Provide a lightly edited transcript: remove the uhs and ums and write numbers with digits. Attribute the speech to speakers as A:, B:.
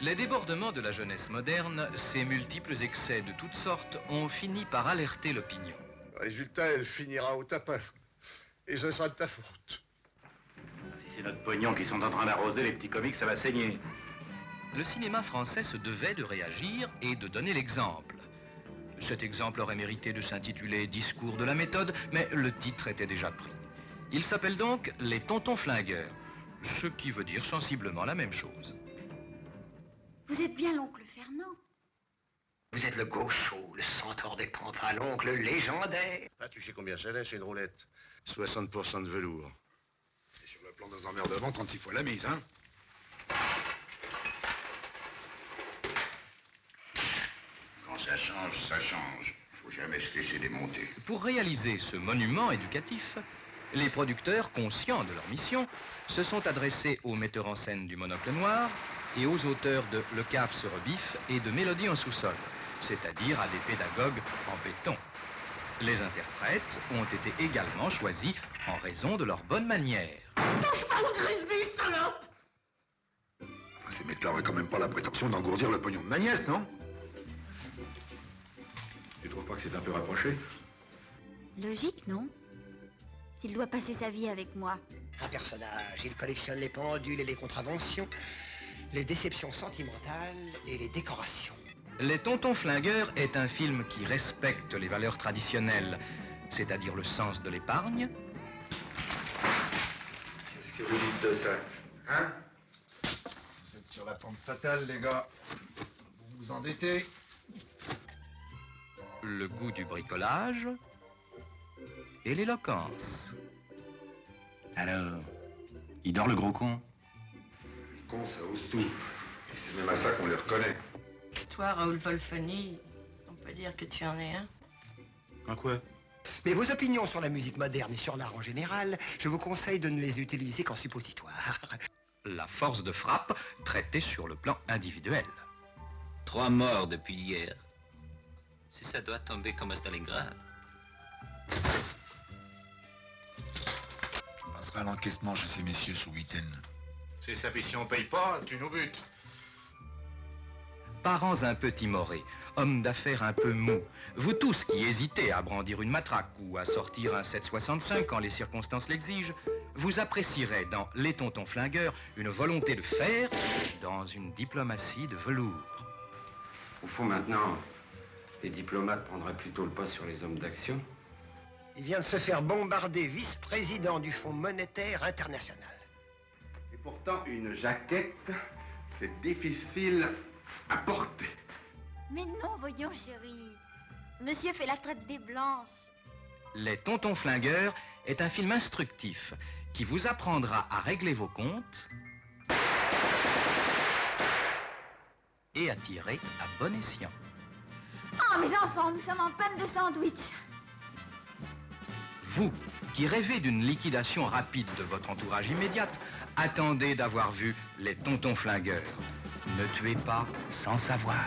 A: Les débordements de la jeunesse moderne, ces multiples excès de toutes sortes, ont fini par alerter l'opinion.
B: Le résultat, elle finira au tapin. Et ce sera de ta faute.
C: Si c'est notre pognon qui sont en train d'arroser les petits comiques, ça va saigner.
A: Le cinéma français se devait de réagir et de donner l'exemple. Cet exemple aurait mérité de s'intituler « Discours de la méthode », mais le titre était déjà pris. Il s'appelle donc « Les Tontons Flingueurs », ce qui veut dire sensiblement la même chose.
D: Vous êtes bien l'oncle Fernand.
E: Vous êtes le gaucho, le centaure des pampas, l'oncle légendaire.
B: Ah, tu sais combien ça laisse une roulette? 60% de velours.
F: Et sur le plan des emmerdements, 36 fois la mise, hein?
C: Quand ça change, ça change. Faut jamais se laisser démonter.
A: Pour réaliser ce monument éducatif, les producteurs, conscients de leur mission, se sont adressés aux metteurs en scène du Monocle Noir et aux auteurs de Le Cave se rebiffe et de Mélodie en sous-sol, c'est-à-dire à des pédagogues en béton. Les interprètes ont été également choisis en raison de leur bonne manière.
E: Touche pas au Grisby, salope!
F: Ces mecs-là auraient quand même pas la prétention d'engourdir le pognon de ma nièce, non? Tu trouves pas que c'est un peu rapproché?
D: Logique, non? S'il doit passer sa vie avec moi.
E: Un personnage, il collectionne les pendules et les contraventions, les déceptions sentimentales et les décorations.
A: Les Tontons Flingueurs est un film qui respecte les valeurs traditionnelles, c'est-à-dire le sens de l'épargne.
F: Qu'est-ce que vous dites de ça? Hein? Vous êtes sur la pente fatale, les gars. Vous vous endettez.
A: Le goût du bricolage et l'éloquence.
C: Alors, il dort le gros con?
F: Les cons, ça ose tout. Et c'est même à ça qu'on les reconnaît.
G: Toi, Raoul Wolfeni, on peut dire que tu en es un.
C: En quoi?
E: Mais vos opinions sur la musique moderne et sur l'art en général, je vous conseille de ne les utiliser qu'en suppositoire.
A: La force de frappe traitée sur le plan individuel.
H: 3 morts depuis hier. Si ça doit tomber comme à Stalingrad.
F: Je passerai à l'encaissement chez ces messieurs ce week-end.
C: C'est ça, puis si on paye pas, tu nous butes.
A: Parents un peu timorés, hommes d'affaires un peu mous, vous tous qui hésitez à brandir une matraque ou à sortir un 7,65 quand les circonstances l'exigent, vous apprécierez dans Les Tontons Flingueurs une volonté de faire dans une diplomatie de velours.
I: Au fond, maintenant, les diplomates prendraient plutôt le pas sur les hommes d'action.
E: Il vient de se faire bombarder vice-président du Fonds monétaire international.
B: Et pourtant, une jaquette, c'est difficile à porter.
D: Mais non, voyons, chérie. Monsieur fait la traite des blanches.
A: Les Tontons Flingueurs est un film instructif qui vous apprendra à régler vos comptes et à tirer à bon escient.
D: Oh, mes enfants, nous sommes en panne de sandwich.
A: Vous, qui rêvez d'une liquidation rapide de votre entourage immédiate, attendez d'avoir vu Les Tontons Flingueurs. Ne tuez pas sans savoir.